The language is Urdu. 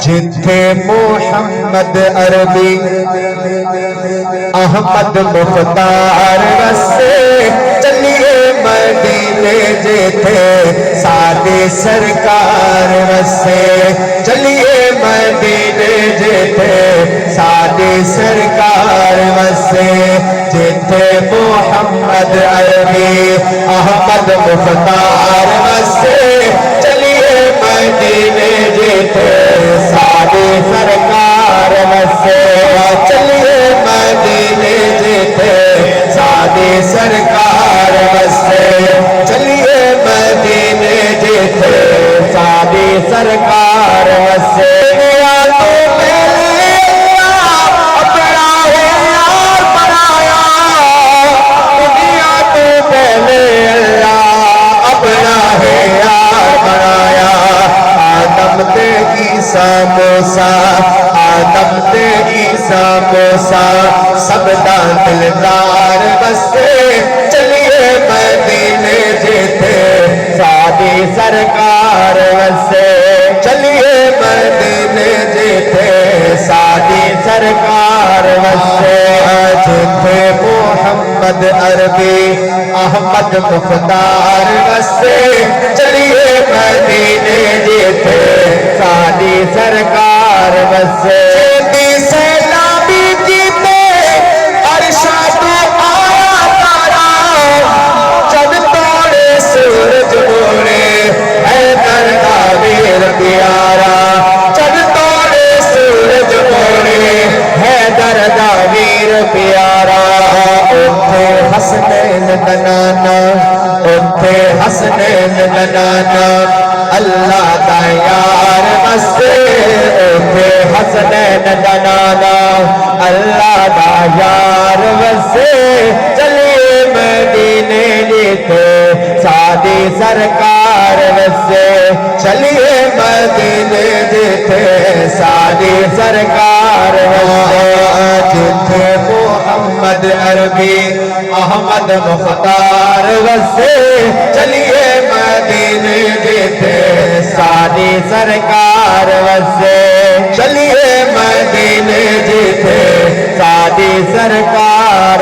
جتھے محمد عربی احمد مختار وسے چلیے مدینے جتھے سادے سرکار وسے چلیے مدینے جتھے سادے سرکار وسے جتھے محمد عربی احمد مختار وسے چلیے مدینے جتھے سادے سرکار وسے چلیے مدینے جتھے سادے سرکار وسے چلیے مدینے جتھے سادے سرکار وسے آدم تے عیسیٰ موسیٰ سب دا دلدار بسے چلیے مدینے جتھے سادے سرکار وسے چلیے مدینے جتھے سادے سرکار وسے جتھے محمد عربی احمد مختار وسے چلیے مدینے جتھے سادے سرکار وسے سیلابی جیتے ارشاد آیا تارا جب توڑے سورج موڑے حیدر دا ویر پیارا جب توڑے سورج موڑے حیدر دا ویر پیارا اتھے حسنین دنانا اتھے حسنین دنانا اللہ دا یار وسے اتھے حسنین دنانا اللہ دا یار وسے چلیے مدینے جتھے سادے سرکار وسے چلیے مدینے جتھے سادے سرکار وسے جتھے محمد عربی احمد مختار وسے چلیے مدینے جتھے سادے سرکار وسے چلیے مدینے جتھے سادے سرکار